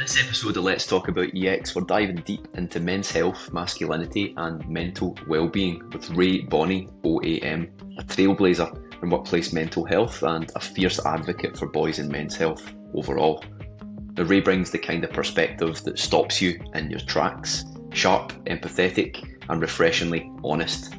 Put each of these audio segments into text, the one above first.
This episode of Let's Talk About EX, we're diving deep into men's health, masculinity, and mental well-being with Rae Bonney OAM, a trailblazer in workplace mental health and a fierce advocate for boys and men's health overall. Now, Rae brings the kind of perspective that stops you in your tracks, sharp, empathetic, and refreshingly honest.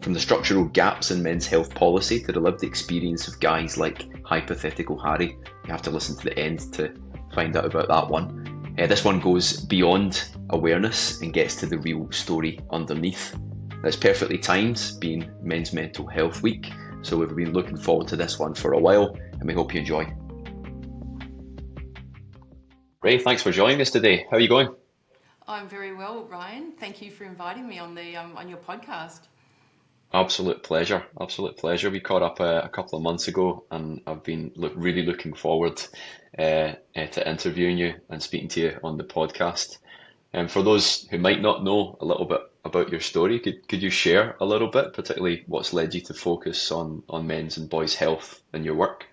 From the structural gaps in men's health policy to the lived experience of guys like Hypothetical Harry. You have to listen to the end to find out about that one. This one goes beyond awareness and gets to the real story underneath. It's perfectly timed, being Men's Mental Health Week, so we've been looking forward to this one for a while, and we hope you enjoy. Rae, thanks for joining us today. How are you going? I'm very well, Ryan. Thank you for inviting me on your podcast. Absolute pleasure. Absolute pleasure. We caught up a couple of months ago, and I've been really looking forward to interviewing you and speaking to you on the podcast. And for those who might not know a little bit about your story, could you share a little bit, particularly what's led you to focus on men's and boys' health in your work?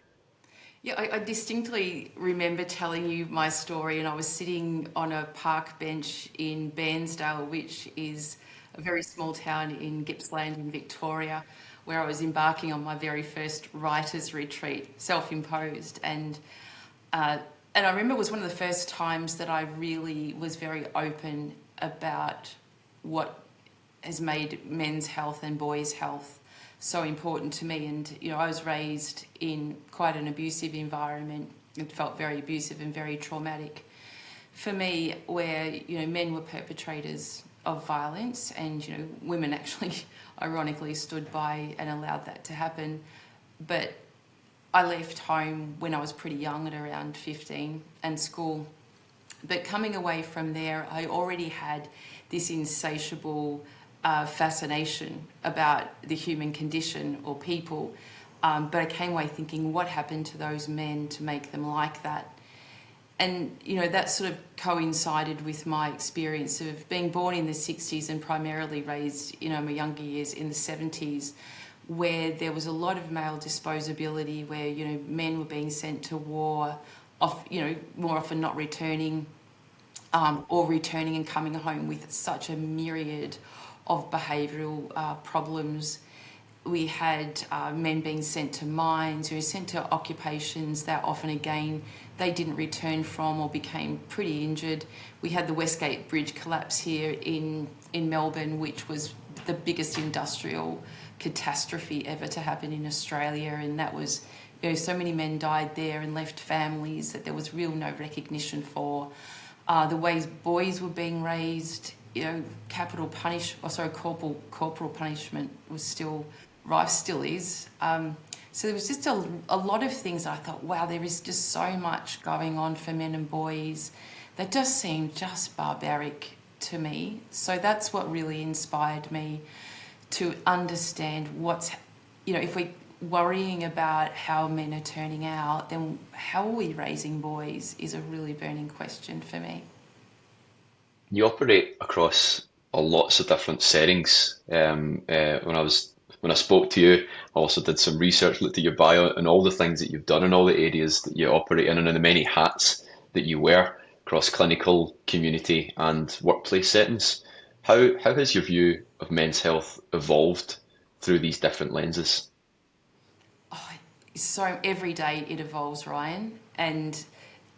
Yeah, I distinctly remember telling you my story, and I was sitting on a park bench in Bairnsdale, which is a very small town in Gippsland in Victoria, where I was embarking on my very first writer's retreat, self-imposed. And I remember it was one of the first times that I really was very open about what has made men's health and boys' health so important to me. And, I was raised in quite an abusive environment. It felt very abusive and very traumatic for me, where, men were perpetrators of violence, and women actually ironically stood by and allowed that to happen. But I left home when I was pretty young, at around 15, and school. But coming away from there, I already had this insatiable fascination about the human condition or people. But I came away thinking, what happened to those men to make them like that? And, that sort of coincided with my experience of being born in the 60s and primarily raised, in my younger years in the 70s, where there was a lot of male disposability, where, men were being sent to war, more often not returning, or returning and coming home with such a myriad of behavioural problems. We had men being sent to mines, who were sent to occupations that often, again, they didn't return from or became pretty injured. We had the Westgate Bridge collapse here in Melbourne, which was the biggest industrial catastrophe ever to happen in Australia. And that was, so many men died there and left families that there was no recognition for. The ways boys were being raised, corporal punishment was still rife, still is. So there was just a lot of things that I thought, wow, there is just so much going on for men and boys that just seemed just barbaric to me. So that's what really inspired me to understand if we're worrying about how men are turning out, then how are we raising boys is a really burning question for me. You operate across lots of different settings. When I spoke to you, I also did some research, looked at your bio and all the things that you've done and all the areas that you operate in and the many hats that you wear across clinical, community and workplace settings. How has your view of men's health evolved through these different lenses? So every day it evolves, Ryan, and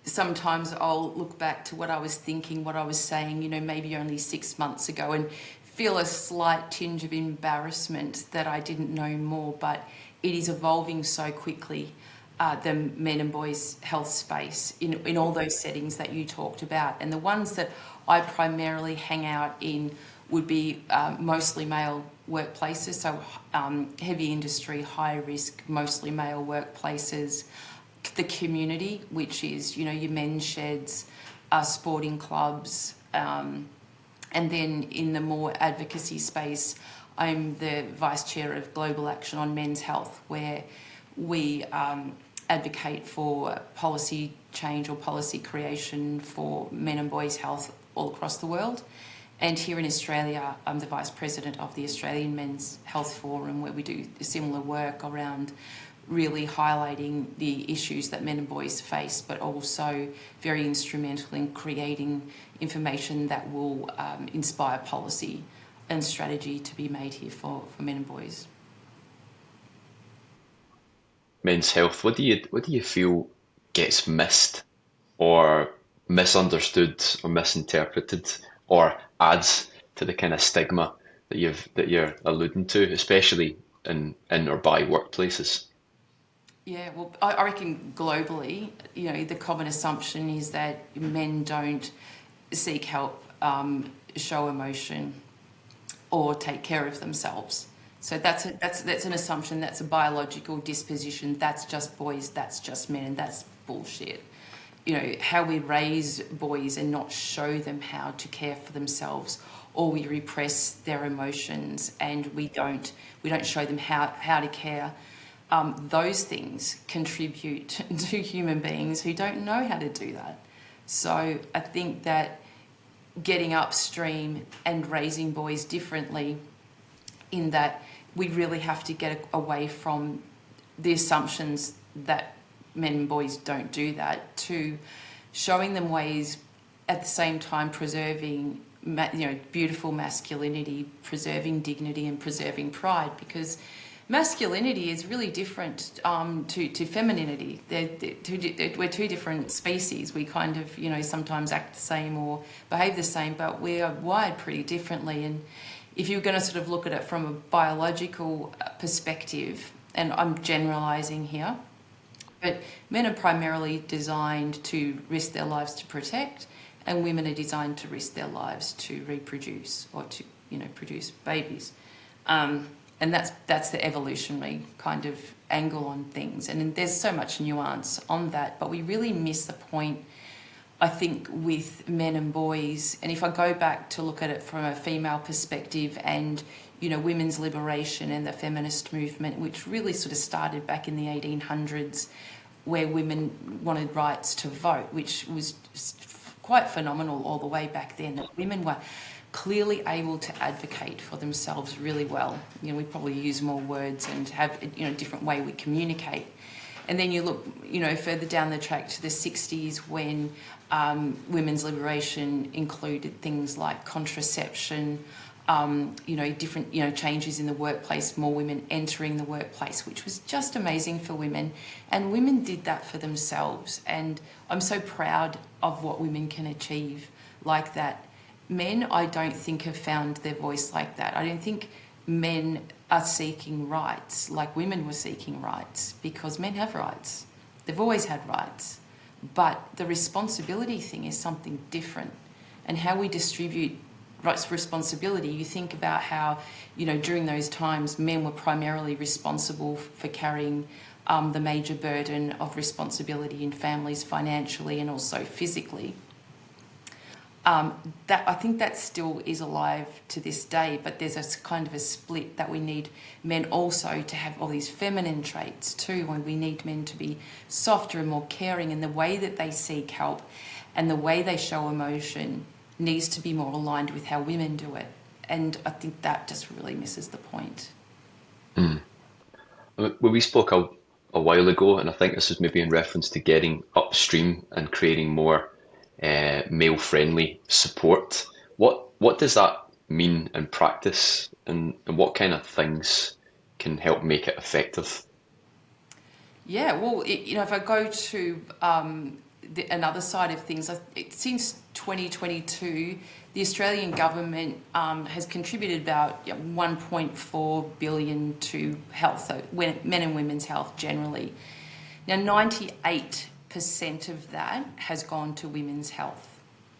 sometimes I'll look back to what I was thinking, what I was saying, maybe only 6 months ago, and feel a slight tinge of embarrassment that I didn't know more, but it is evolving so quickly, the men and boys health space in all those settings that you talked about. And the ones that I primarily hang out in would be mostly male workplaces, so heavy industry, high risk, mostly male workplaces. The community, which is, your men's sheds, sporting clubs, and then in the more advocacy space, I'm the Vice Chair of Global Action on Men's Health, where we advocate for policy change or policy creation for men and boys' health all across the world. And here in Australia, I'm the Vice President of the Australian Men's Health Forum, where we do similar work around really highlighting the issues that men and boys face, but also very instrumental in creating information that will inspire policy and strategy to be made here for men and boys. Men's health. What do you feel gets missed or misunderstood or misinterpreted or adds to the kind of stigma that you're alluding to, especially in or by workplaces? Yeah, well, I reckon globally, the common assumption is that men don't seek help, show emotion, or take care of themselves. So that's an assumption. That's a biological disposition. That's just boys. That's just men, and that's bullshit. How we raise boys and not show them how to care for themselves, or we repress their emotions and we don't show them how to care. Those things contribute to human beings who don't know how to do that. So I think that getting upstream and raising boys differently, in that we really have to get away from the assumptions that men and boys don't do that, to showing them ways at the same time preserving beautiful masculinity, preserving dignity and preserving pride, because masculinity is really different to femininity. We're two different species. We kind of, sometimes act the same or behave the same, but we are wired pretty differently. And if you're going to sort of look at it from a biological perspective, and I'm generalising here, but men are primarily designed to risk their lives to protect, and women are designed to risk their lives to reproduce or to, produce babies. And that's the evolutionary kind of angle on things. And there's so much nuance on that, but we really miss the point, I think, with men and boys. And if I go back to look at it from a female perspective and, women's liberation and the feminist movement, which really sort of started back in the 1800s, where women wanted rights to vote, which was quite phenomenal all the way back then. Women were clearly able to advocate for themselves really well. We probably use more words and have a different way we communicate. And then you look, further down the track to the 60s, when women's liberation included things like contraception, different, changes in the workplace, more women entering the workplace, which was just amazing for women. And women did that for themselves. And I'm so proud of what women can achieve like that. Men, I don't think, have found their voice like that. I don't think men are seeking rights like women were seeking rights, because men have rights. They've always had rights. But the responsibility thing is something different. And how we distribute rights responsibility, you think about how, during those times, men were primarily responsible for carrying the major burden of responsibility in families financially and also physically. That I think that still is alive to this day, but there's a kind of a split that we need men also to have all these feminine traits too, and we need men to be softer and more caring, and the way that they seek help and the way they show emotion needs to be more aligned with how women do it. And I think that just really misses the point. Well, we spoke a while ago, and I think this is maybe in reference to getting upstream and creating more male-friendly support. What does that mean in practice, and what kind of things can help make it effective? Yeah, well, if I go to another side of things, since 2022, the Australian government has contributed about 1.4 billion to health, so men and women's health generally. Now, 98% of that has gone to women's health.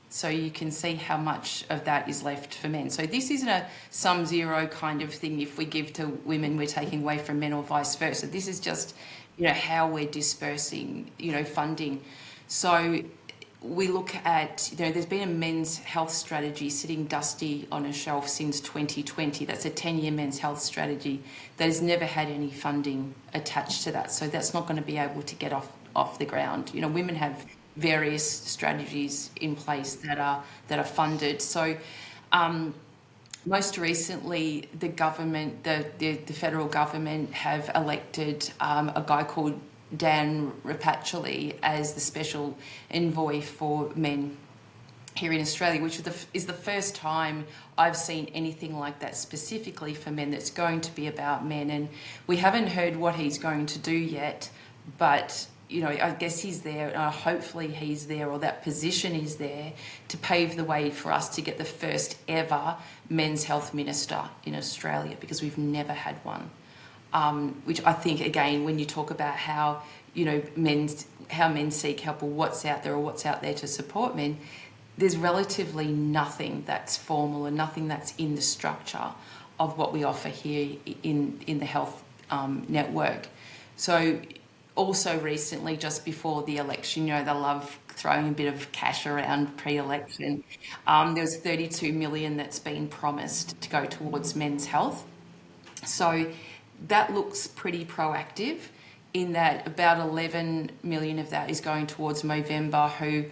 So you can see how much of that is left for men. So this isn't a sum zero kind of thing. If we give to women, we're taking away from men, or vice versa. This is just, how we're dispersing, funding. So we look at, there's been a men's health strategy sitting dusty on a shelf since 2020. That's a 10-year men's health strategy that has never had any funding attached to that. So that's not going to be able to get off the ground. Women have various strategies in place that are funded. So Most recently, the government, the federal government, have elected a guy called Dan Rapacci as the special envoy for men here in Australia, which is the first time I've seen anything like that specifically for men that's going to be about men. And we haven't heard what he's going to do yet, but I guess he's there, hopefully he's there, or that position is there to pave the way for us to get the first ever men's health minister in Australia, because we've never had one. Which I think, again, when you talk about how men seek help, or what's out there to support men, there's relatively nothing that's formal and nothing that's in the structure of what we offer here in the health network. So also recently, just before the election, they love throwing a bit of cash around pre-election. There was 32 million that's been promised to go towards men's health. So that looks pretty proactive, in that about 11 million of that is going towards Movember, who,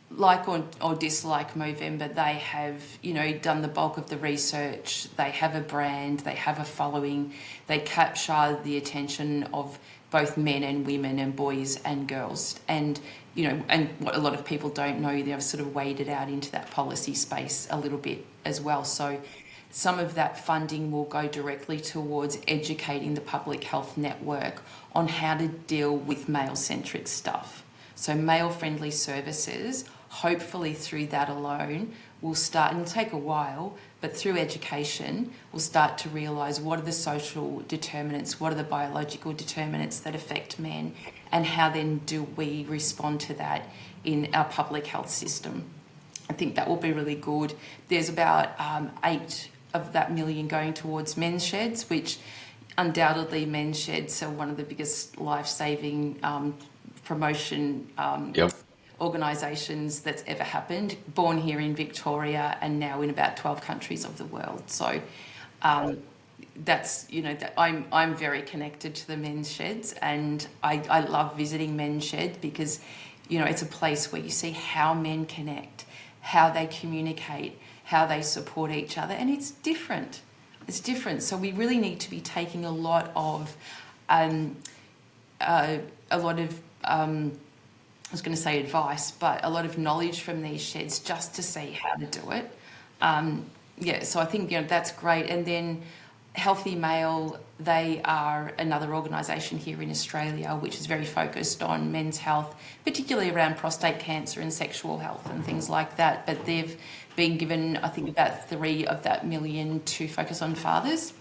like or dislike Movember, they have, done the bulk of the research. They have a brand, they have a following, they capture the attention of both men and women and boys and girls. And, and what a lot of people don't know, they've sort of waded out into that policy space a little bit as well. So some of that funding will go directly towards educating the public health network on how to deal with male-centric stuff. So male-friendly services, hopefully through that alone, we'll start, and it'll take a while, but through education, we'll start to realise what are the social determinants, what are the biological determinants that affect men, and how then do we respond to that in our public health system. I think that will be really good. There's about 8 of that million going towards men's sheds, which undoubtedly men's sheds are one of the biggest life-saving promotion organisations that's ever happened, born here in Victoria and now in about 12 countries of the world. So that's, that I'm very connected to the men's sheds, and I love visiting men's shed because, it's a place where you see how men connect, how they communicate, how they support each other, and it's different. It's different. So we really need to be taking a lot of I was going to say advice, but a lot of knowledge from these sheds just to see how to do it. So I think, that's great. And then Healthy Male, they are another organisation here in Australia which is very focused on men's health, particularly around prostate cancer and sexual health and things like that. But they've been given, I think, about 3 of that million to focus on fathers,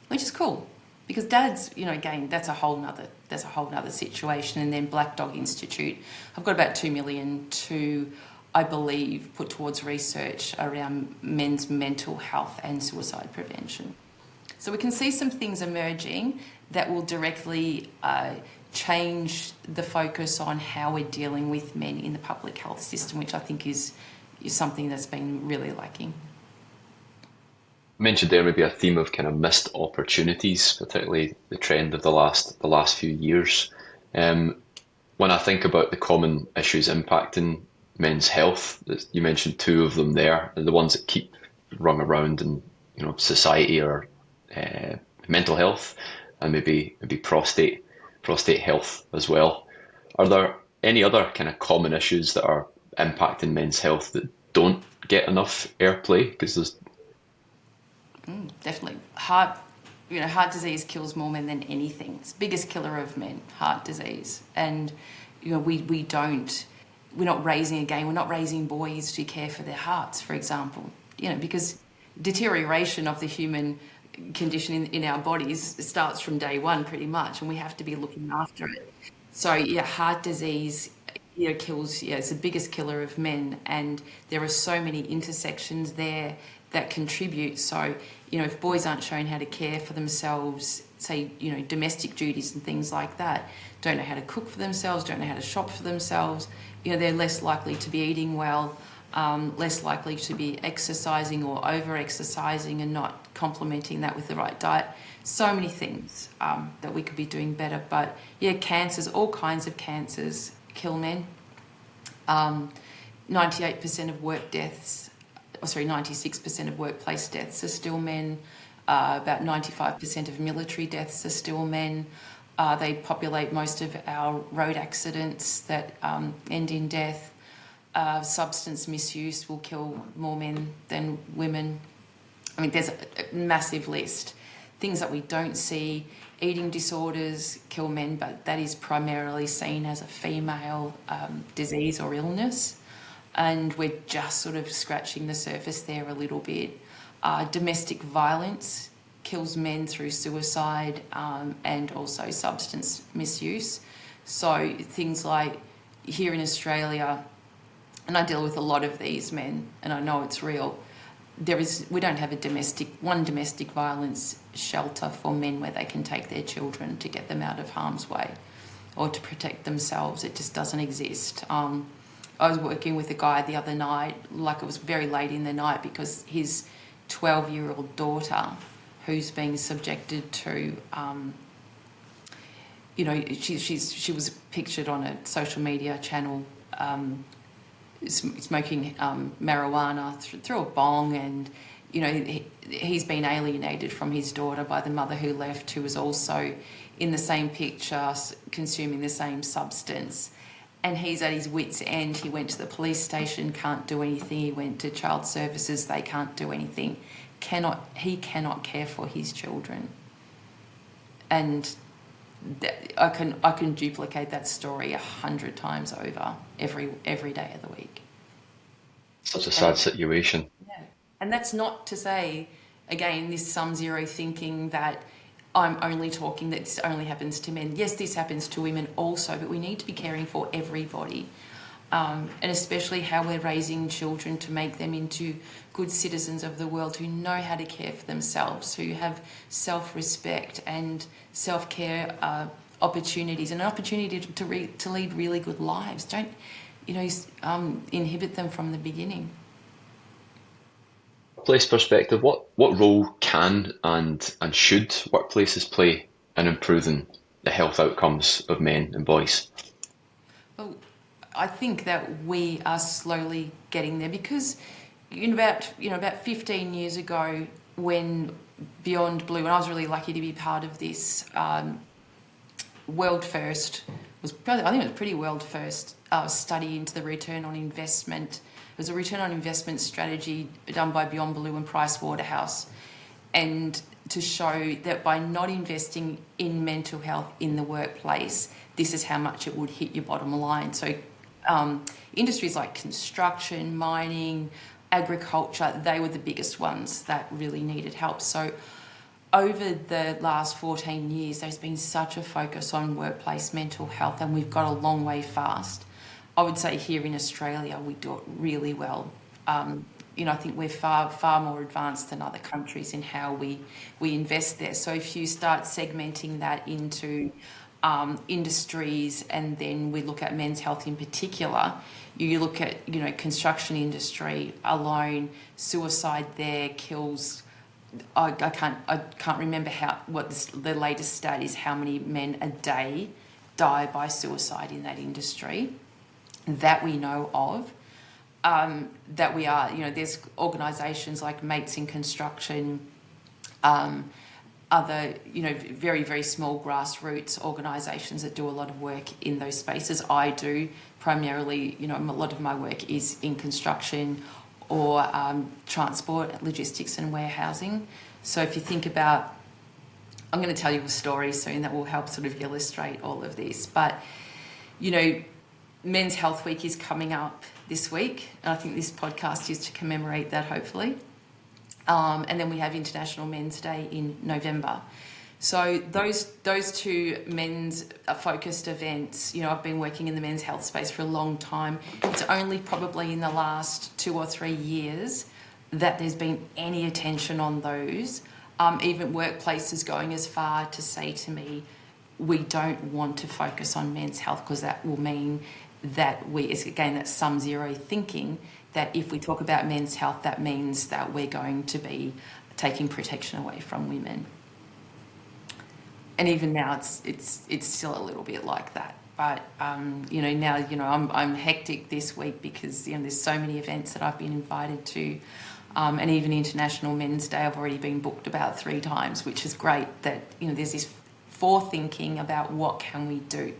which is cool. Because dads, again, that's a whole nother situation. And then Black Dog Institute, I've got about 2 million to, I believe, put towards research around men's mental health and suicide prevention. So we can see some things emerging that will directly change the focus on how we're dealing with men in the public health system, which I think is something that's been really lacking. Mentioned there maybe a theme of kind of missed opportunities, particularly the trend of the last few years. When I think about the common issues impacting men's health, you mentioned 2 of them there, the ones that keep rung around in society are mental health and maybe prostate health as well. Are there any other kind of common issues that are impacting men's health that don't get enough airplay? Because there's definitely. Heart disease kills more men than anything. It's the biggest killer of men, heart disease. And, we're not raising boys to care for their hearts, for example. Because deterioration of the human condition in our bodies starts from day one pretty much, and we have to be looking after it. So, heart disease, kills, it's the biggest killer of men, and there are so many intersections there that contribute. So, if boys aren't shown how to care for themselves, say, domestic duties and things like that, don't know how to cook for themselves, don't know how to shop for themselves, they're less likely to be eating well, less likely to be exercising or over-exercising and not complementing that with the right diet. So many things that we could be doing better. But, cancers, all kinds of cancers kill men. 98% of work deaths 96% of workplace deaths are still men. About 95% of military deaths are still men. They populate most of our road accidents that end in death. Substance misuse will kill more men than women. I mean, there's a massive list. Things that we don't see, eating disorders kill men, but that is primarily seen as a female disease or illness. And we're just sort of scratching the surface there a little bit. Domestic violence kills men through suicide and also substance misuse. So things like here in Australia, and I deal with a lot of these men, and I know it's real, we don't have one domestic violence shelter for men where they can take their children to get them out of harm's way or to protect themselves. It just doesn't exist. I was working with a guy the other night, like it was very late in the night, because his 12-year-old daughter, who's being subjected to, she was pictured on a social media channel smoking marijuana through a bong, and he's been alienated from his daughter by the mother who left, who was also in the same picture consuming the same substance. And he's at his wit's end. He went to the police station, can't do anything. He went to child services, they can't do anything. He cannot care for his children. And I can duplicate that story 100 times over every day of the week. Such a sad situation. Yeah. And that's not to say, again, this sum zero thinking that I'm only talking that this only happens to men. Yes, this happens to women also, but we need to be caring for everybody. And especially how we're raising children to make them into good citizens of the world who know how to care for themselves, who have self-respect and self-care opportunities, and an opportunity to lead really good lives. Don't, inhibit them from the beginning. Workplace perspective, what role can and should workplaces play in improving the health outcomes of men and boys? Well, I think that we are slowly getting there, because about 15 years ago, when Beyond Blue, and I was really lucky to be part of this world first, I think it was pretty world first study into the return on investment. It was a return on investment strategy done by Beyond Blue and Price Waterhouse, and to show that by not investing in mental health in the workplace, this is how much it would hit your bottom line. So industries like construction, mining, agriculture, they were the biggest ones that really needed help. So over the last 14 years, there's been such a focus on workplace mental health, and we've got a long way fast. I would say here in Australia, we do it really well. I think we're far more advanced than other countries in how we invest there. So if you start segmenting that into industries, and then we look at men's health in particular, you look at, construction industry alone, suicide there kills, I can't remember what the latest stat is, how many men a day die by suicide in that industry that we know of. That we are, there's organisations like Mates in Construction, other, very, very small grassroots organisations that do a lot of work in those spaces. I do primarily, a lot of my work is in construction or transport, logistics and warehousing. So if you think about, I'm going to tell you a story soon that will help sort of illustrate all of this. But, Men's Health Week is coming up this week, and I think this podcast is to commemorate that, hopefully. And then we have International Men's Day in November. So those two men's focused events, I've been working in the men's health space for a long time. It's only probably in the last 2 or 3 years that there's been any attention on those. Even workplaces going as far to say to me, we don't want to focus on men's health because that will mean that that's sum zero thinking, that if we talk about men's health, that means that we're going to be taking protection away from women. And even now, it's still a little bit like that. But now I'm hectic this week because there's so many events that I've been invited to, and even International Men's Day I've already been booked about 3 times, which is great that there's this forethinking about what can we do.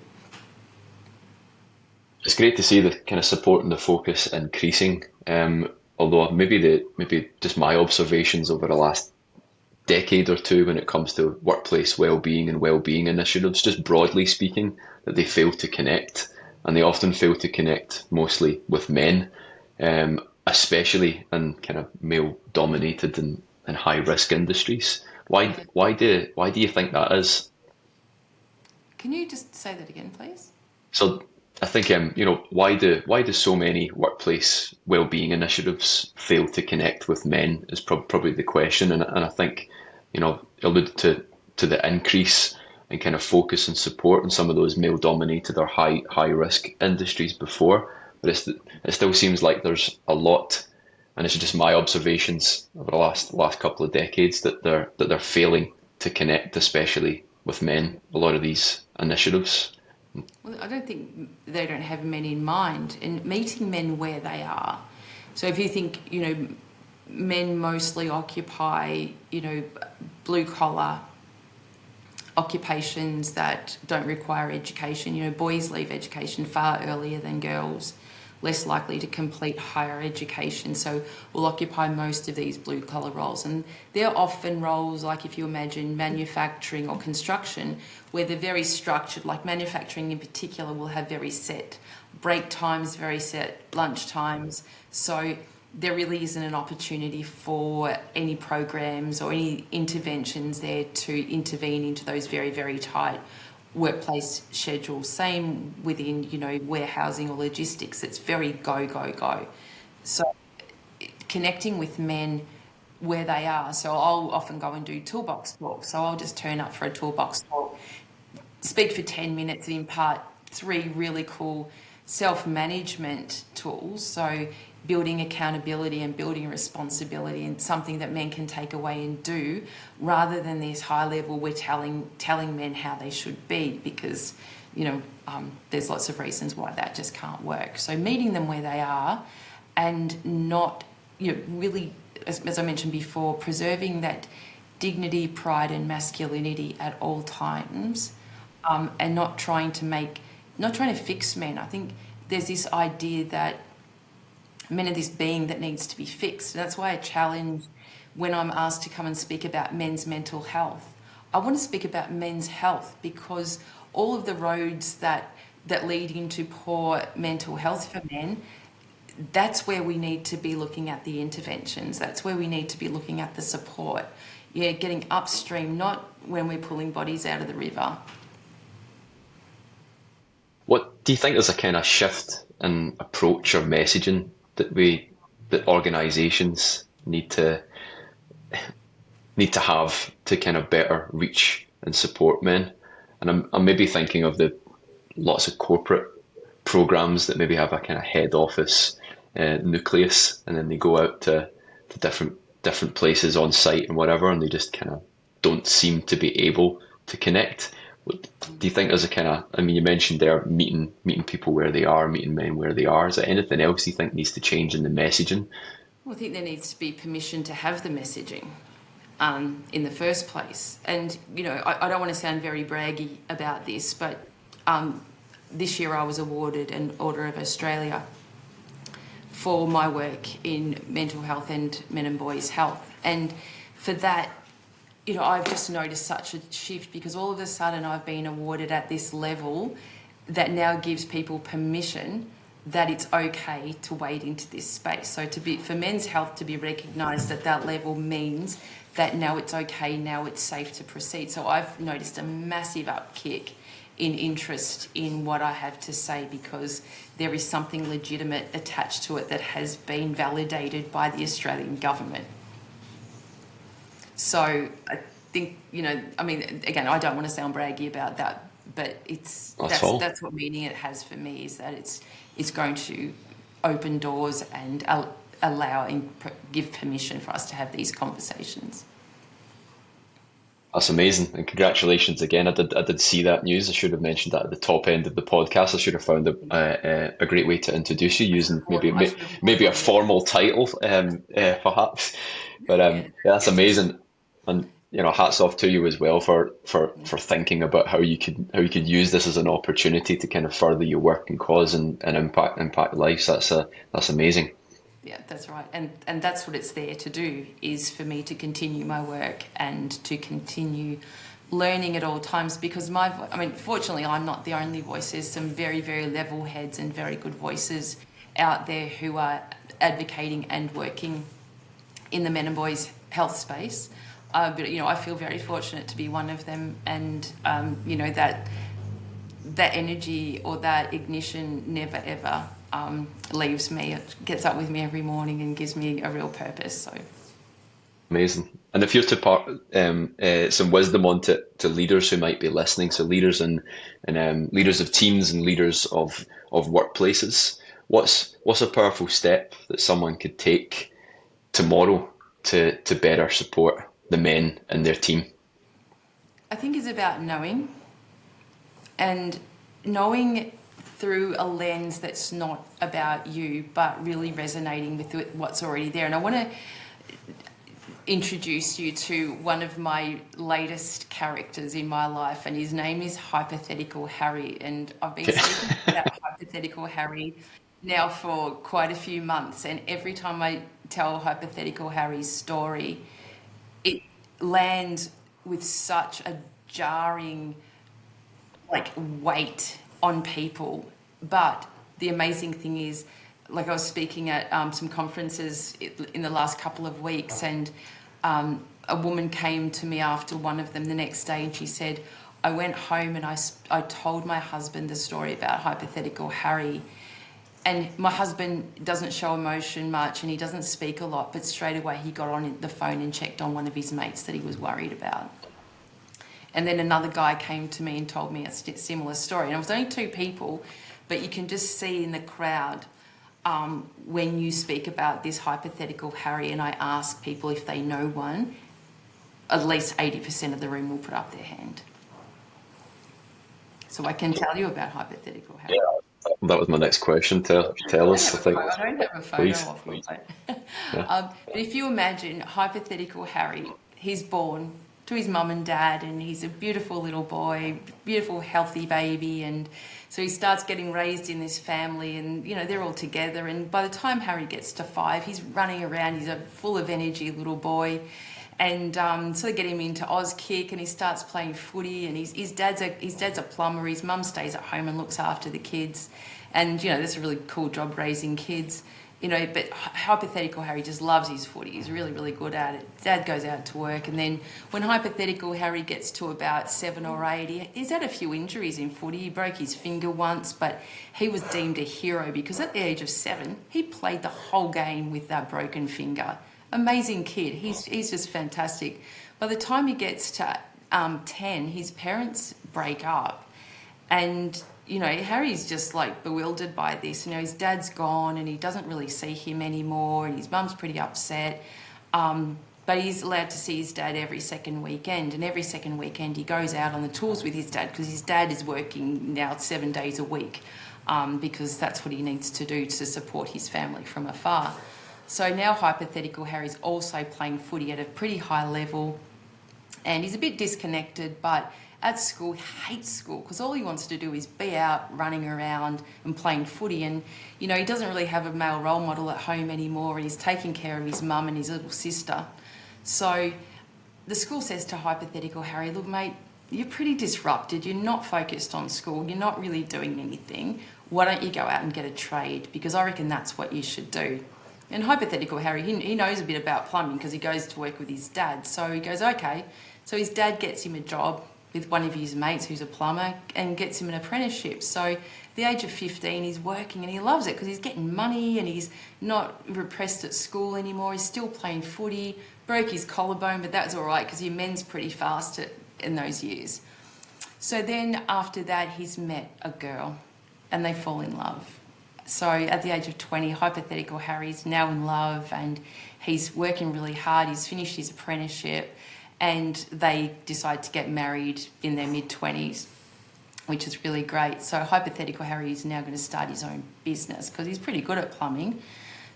It's great to see the kind of support and the focus increasing. Although maybe just my observations over the last decade or two when it comes to workplace well-being and well-being initiatives, just broadly speaking, that they fail to connect, and they often fail to connect mostly with men, especially in kind of male-dominated and high-risk industries. Why do you think that is? Can you just say that again, please? So I think why do so many workplace well-being initiatives fail to connect with men is probably the question, and I think alluded to the increase in kind of focus and support in some of those male-dominated or high risk industries before, but it still seems like there's a lot, and it's just my observations over the last couple of decades that they're failing to connect, especially with men. A lot of these initiatives. Well, I don't think they don't have men in mind, and meeting men where they are. So if you think, men mostly occupy, blue collar occupations that don't require education. Boys leave education far earlier than girls, less likely to complete higher education, so will occupy most of these blue collar roles. And they're often roles like, if you imagine manufacturing or construction, where they're very structured, like manufacturing in particular will have very set break times, very set lunch times. So there really isn't an opportunity for any programs or any interventions there to intervene into those very, very tight workplace schedules. Same within, warehousing or logistics. It's very go, go, go. So connecting with men where they are. So I'll often go and do toolbox talks. So I'll just turn up for a toolbox talk, speak for 10 minutes, and impart 3 really cool self-management tools. So building accountability and building responsibility, and something that men can take away and do, rather than this high level we're telling men how they should be, because there's lots of reasons why that just can't work. So meeting them where they are, and not really, as I mentioned before, preserving that dignity, pride and masculinity at all times, and not trying to fix men. I think there's this idea that men are this being that needs to be fixed. And that's why I challenge, when I'm asked to come and speak about men's mental health, I want to speak about men's health, because all of the roads that lead into poor mental health for men, that's where we need to be looking at the interventions. That's where we need to be looking at the support. Getting upstream, not when we're pulling bodies out of the river. What do you think there's a kind of shift in approach or messaging that organisations need to have to kind of better reach and support men? And I'm maybe thinking of the lots of corporate programs that maybe have a kind of head office nucleus, and then they go out to different places on site and whatever, and they just kind of don't seem to be able to connect. Do you think there's a kind of, you mentioned there meeting people where they are, meeting men where they are. Is there anything else you think needs to change in the messaging? Well, I think there needs to be permission to have the messaging in the first place. And, I don't want to sound very braggy about this, but this year I was awarded an Order of Australia for my work in mental health and men and boys health. And for that, I've just noticed such a shift, because all of a sudden I've been awarded at this level that now gives people permission that it's okay to wade into this space. So for men's health to be recognised at that level means that now it's okay, now it's safe to proceed. So I've noticed a massive upkick in interest in what I have to say, because there is something legitimate attached to it that has been validated by the Australian government. So I think, again, I don't want to sound braggy about that, but that's what meaning it has for me, is that it's going to open doors and allow and give permission for us to have these conversations. That's amazing, and congratulations again. I did see that news. I should have mentioned that at the top end of the podcast. I should have found a great way to introduce you using I should have maybe a paused it. formal title, perhaps. But Yeah, yeah, that's yes, amazing, and hats off to you as well for thinking about how you could use this as an opportunity to kind of further your work and cause and impact lives. That's amazing. yeah, that's right. And that's what it's there to do, is for me to continue my work and to continue learning at all times, because fortunately I'm not the only voice. There's some very, very level heads and very good voices out there who are advocating and working in the men and boys health space. But I feel very fortunate to be one of them, and that energy or that ignition never ever leaves me. It gets up with me every morning and gives me a real purpose. So Amazing. And if you're to part some wisdom on to leaders who might be listening, so leaders and leaders of teams and leaders of workplaces, what's a powerful step that someone could take tomorrow to better support the men in their team? I think it's about knowing, and knowing through a lens that's not about you, but really resonating with what's already there. And I want to introduce you to one of my latest characters in my life, and his name is Hypothetical Harry. And I've been Okay. speaking about Hypothetical Harry now for quite a few months, and every time I tell Hypothetical Harry's story, it lands with such a jarring weight on people. But the amazing thing is, I was speaking at some conferences in the last couple of weeks, and a woman came to me after one of them the next day, and she said, I went home and I told my husband the story about Hypothetical Harry. And my husband doesn't show emotion much and he doesn't speak a lot, but straight away he got on the phone and checked on one of his mates that he was worried about. And then another guy came to me and told me a similar story. And it was only two people, but you can just see in the crowd when you speak about this Hypothetical Harry, and I ask people if they know one, at least 80% of the room will put up their hand. So I can tell you about Hypothetical Harry. That was my next question. Tell us, I think, I don't have a photo please. of him. Yeah. But if you imagine Hypothetical Harry, he's born to his mum and dad, and he's a beautiful little boy, beautiful, healthy baby. And so he starts getting raised in this family, and, they're all together. And by the time Harry gets to 5, he's running around. He's a full of energy little boy. And so they get him into Auskick, and he starts playing footy. And his dad's a plumber. His mum stays at home and looks after the kids. And that's a really cool job, raising kids. But Hypothetical Harry just loves his footy. He's really, really good at it. Dad goes out to work, and then when Hypothetical Harry gets to about 7 or 8, he's had a few injuries in footy. He broke his finger once, but he was deemed a hero because at the age of 7, he played the whole game with that broken finger. Amazing kid. He's just fantastic. By the time he gets to 10, his parents break up, and Harry's just bewildered by this. His dad's gone and he doesn't really see him anymore, and his mum's pretty upset. But he's allowed to see his dad every second weekend, and every second weekend he goes out on the tools with his dad because his dad is working now 7 days a week because that's what he needs to do to support his family from afar. So now Hypothetical Harry's also playing footy at a pretty high level, and he's a bit disconnected, but at school, he hates school because all he wants to do is be out running around and playing footy. And, he doesn't really have a male role model at home anymore, and he's taking care of his mum and his little sister. So the school says to Hypothetical Harry, look, mate, you're pretty disrupted. You're not focused on school. You're not really doing anything. Why don't you go out and get a trade? Because I reckon that's what you should do. And Hypothetical Harry, he knows a bit about plumbing because he goes to work with his dad. So he goes, okay. So his dad gets him a job with one of his mates who's a plumber and gets him an apprenticeship. So at the age of 15, he's working and he loves it because he's getting money and he's not repressed at school anymore. He's still playing footy, broke his collarbone, but that's all right because he mends pretty fast in those years. So then after that, he's met a girl and they fall in love. So at the age of 20, Hypothetical Harry's now in love and he's working really hard. He's finished his apprenticeship and they decide to get married in their mid-20s, which is really great. So Hypothetical Harry is now going to start his own business because he's pretty good at plumbing,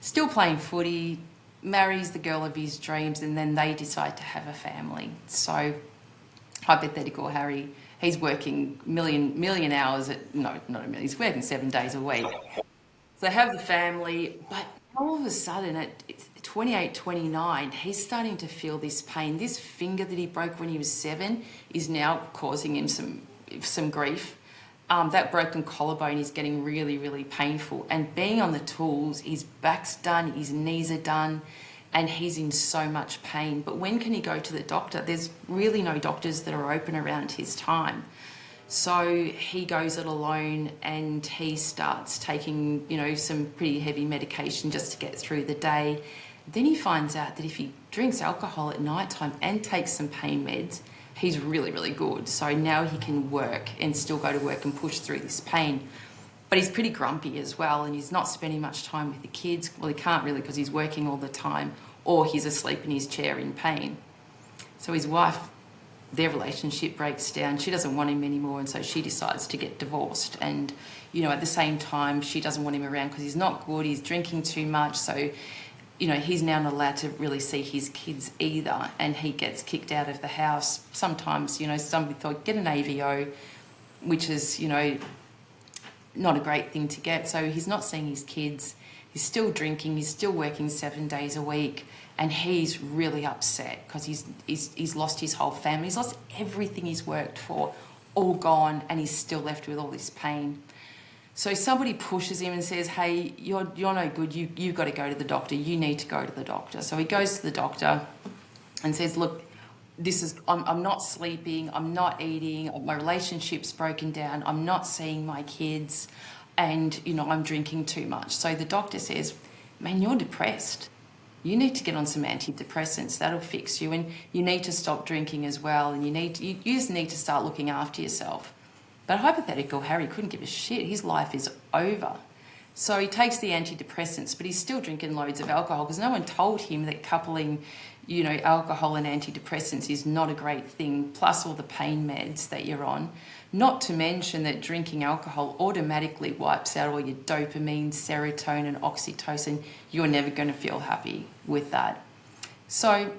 still playing footy, marries the girl of his dreams, and then they decide to have a family. So Hypothetical Harry, he's working million hours not a million, he's working 7 days a week. So they have the family, but all of a sudden at 28, 29, he's starting to feel this pain. This finger that he broke when he was 7 is now causing him some grief. That broken collarbone is getting really, really painful. And being on the tools, his back's done, his knees are done, and he's in so much pain. But when can he go to the doctor? There's really no doctors that are open around his time. So he goes it alone and he starts taking, some pretty heavy medication just to get through the day. Then he finds out that if he drinks alcohol at night time and takes some pain meds, he's really, really good. So now he can work and still go to work and push through this pain. But he's pretty grumpy as well, and he's not spending much time with the kids. Well, he can't really because he's working all the time, or he's asleep in his chair in pain. So his wife, their relationship breaks down. She doesn't want him anymore, and so she decides to get divorced. And, at the same time, she doesn't want him around because he's not good, he's drinking too much. So, he's now not allowed to really see his kids either, and he gets kicked out of the house. Sometimes, somebody thought, get an AVO, which is, not a great thing to get. So he's not seeing his kids, he's still drinking, he's still working 7 days a week, and he's really upset because he's lost his whole family, he's lost everything he's worked for, all gone, and he's still left with all this pain. So somebody pushes him and says, hey, you're no good, you've got to go to the doctor, you need to go to the doctor. So he goes to the doctor and says, look, I'm not sleeping, I'm not eating, my relationship's broken down, I'm not seeing my kids, and, I'm drinking too much. So the doctor says, man, you're depressed. You need to get on some antidepressants, that'll fix you, and you need to stop drinking as well, and you just need to start looking after yourself. But Hypothetical Harry couldn't give a shit, his life is over. So he takes the antidepressants, but he's still drinking loads of alcohol because no one told him that coupling, alcohol and antidepressants is not a great thing, plus all the pain meds that you're on. Not to mention that drinking alcohol automatically wipes out all your dopamine, serotonin, oxytocin. You're never going to feel happy with that. So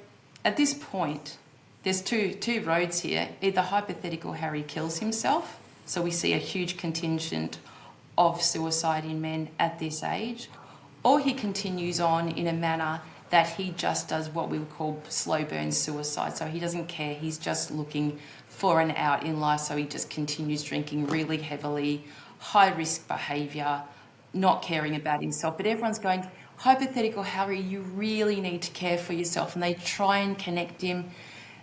at this point, there's two roads here. Either Hypothetical Harry kills himself, so we see a huge contingent of suicide in men at this age, or he continues on in a manner that he just does what we would call slow burn suicide. So he doesn't care, he's just looking for an out in life, so he just continues drinking really heavily, high risk behaviour, not caring about himself. But everyone's going, Hypothetical Harry, you really need to care for yourself. And they try and connect him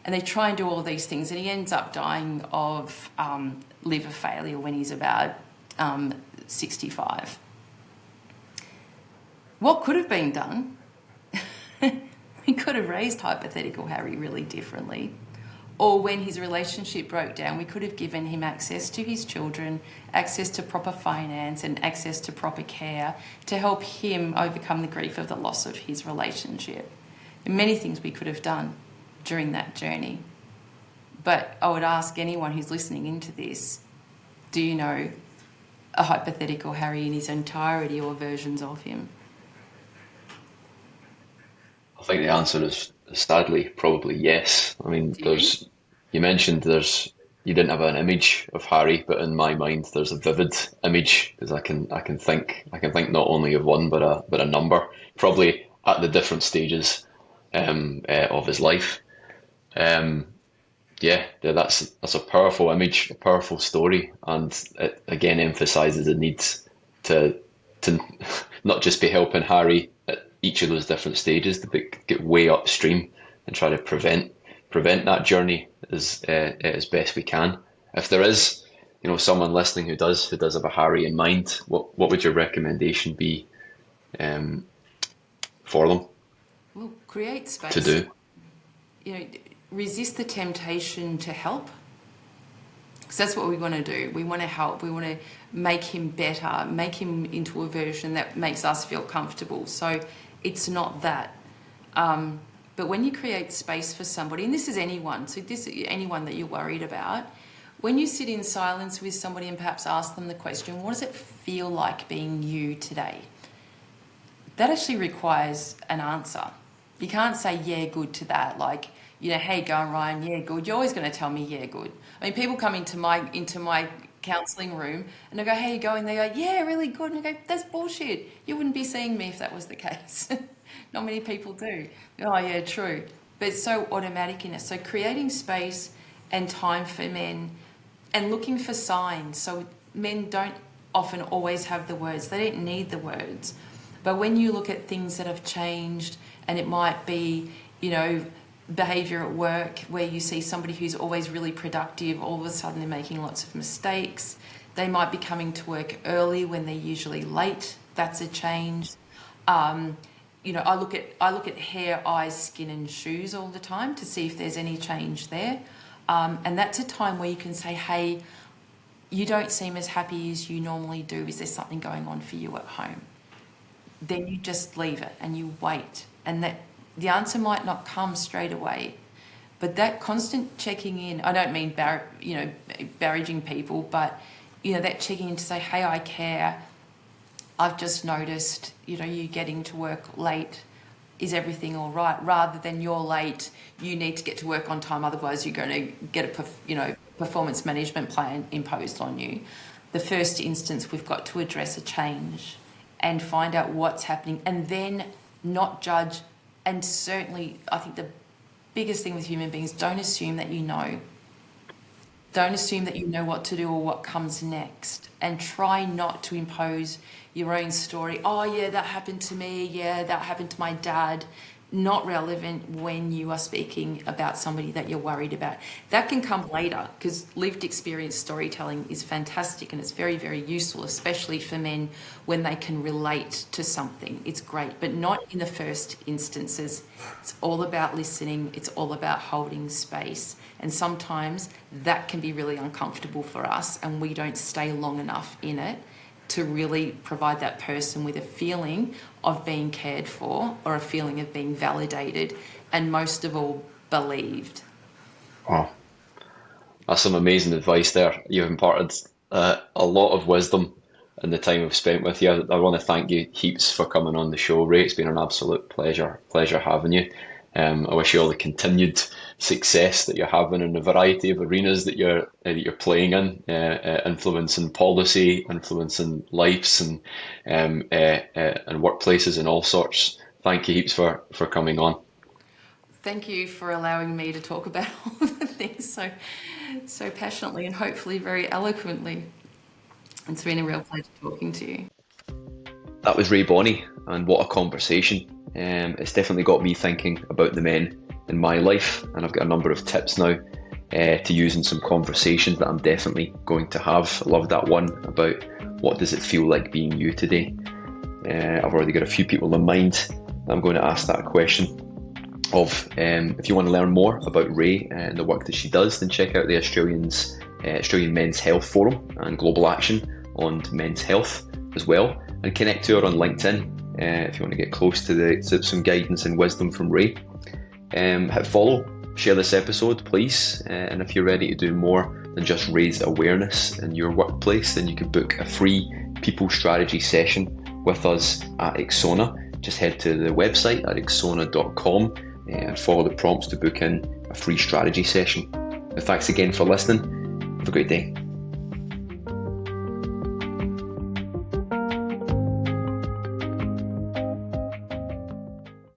and they try and do all these things, and he ends up dying of liver failure when he's about 65. What could have been done? We could have raised Hypothetical Harry really differently. Or when his relationship broke down, we could have given him access to his children, access to proper finance and access to proper care to help him overcome the grief of the loss of his relationship. And many things we could have done during that journey. But I would ask anyone who's listening into this, do you know a Hypothetical Harry in his entirety or versions of him? I think the answer is sadly probably yes. I mean, you mentioned you didn't have an image of Harry, but in my mind there's a vivid image because I can think not only of one but a number, probably at the different stages of his life. That's a powerful image, a powerful story, and it again emphasises the need to not just be helping Harry at each of those different stages, but get way upstream and try to prevent that journey as best we can. If there is, someone listening who does have a Harry in mind, what would your recommendation be for them? Well, create space to do. Resist the temptation to help, because that's what we want to do. We want to help. We want to make him better, make him into a version that makes us feel comfortable. So it's not that. But when you create space for somebody, and this is anyone, so this anyone that you're worried about, when you sit in silence with somebody and perhaps ask them the question, what does it feel like being you today? That actually requires an answer. You can't say, yeah, good to that. Like, you know, hey, going, Ryan, yeah, good. You're always going to tell me, yeah, good. I mean, people come into my counselling room and I go, how you going? They go, yeah, really good. And I go, that's bullshit. You wouldn't be seeing me if that was the case. Not many people do. Oh, yeah, true. But it's so automatic in it. So creating space and time for men and looking for signs. So men don't often always have the words. They don't need the words. But when you look at things that have changed, and it might be, you know, behaviour at work where you see somebody who's always really productive, all of a sudden they're making lots of mistakes. They might be coming to work early when they're usually late. That's a change. You know, I look at hair, eyes, skin and shoes all the time to see if there's any change there. And that's a time where you can say, hey, you don't seem as happy as you normally do. Is there something going on for you at home? Then you just leave it and you wait. And that the answer might not come straight away, but that constant checking in, I don't mean barraging people, but, you know, that checking in to say, hey, I care. I've just noticed, you know, you getting to work late. Is everything all right? Rather than you're late, you need to get to work on time, otherwise you're going to get a performance management plan imposed on you. The first instance, we've got to address a change and find out what's happening, and then not judge. And certainly, I think the biggest thing with human beings, don't assume that you know. Don't assume that you know what to do or what comes next, and try not to impose your own story. Oh yeah, that happened to me. Yeah, that happened to my dad. Not relevant when you are speaking about somebody that you're worried about. That can come later, because lived experience storytelling is fantastic and it's very, very useful, especially for men when they can relate to something. It's great, but not in the first instances. It's all about listening. It's all about holding space. And sometimes that can be really uncomfortable for us, and we don't stay long enough in it to really provide that person with a feeling of being cared for, or a feeling of being validated, and most of all, believed. Wow, that's some amazing advice there. You've imparted a lot of wisdom in the time I've spent with you. I want to thank you heaps for coming on the show, Rae. It's been an absolute pleasure having you. I wish you all the continued success that you're having in a variety of arenas that you're playing in, influencing policy, influencing lives and workplaces and all sorts. Thank you heaps for coming on. Thank you for allowing me to talk about all the things so passionately and hopefully very eloquently. It's been a real pleasure talking to you. That was Rae Bonney, and what a conversation. It's definitely got me thinking about the men in my life, and I've got a number of tips now to use in some conversations that I'm definitely going to have. I love that one about what does it feel like being you today. I've already got a few people in mind that I'm going to ask that question of. If you want to learn more about Rae and the work that she does, then check out the Australian Men's Health Forum and Global Action on men's health as well, and connect to her on LinkedIn if you want to get close to some guidance and wisdom from Rae. Hit follow, share this episode please, and if you're ready to do more than just raise awareness in your workplace, then you can book a free people strategy session with us at Ixona. Just head to the website at ixona.com and follow the prompts to book in a free strategy session. And thanks again for listening. Have a great day.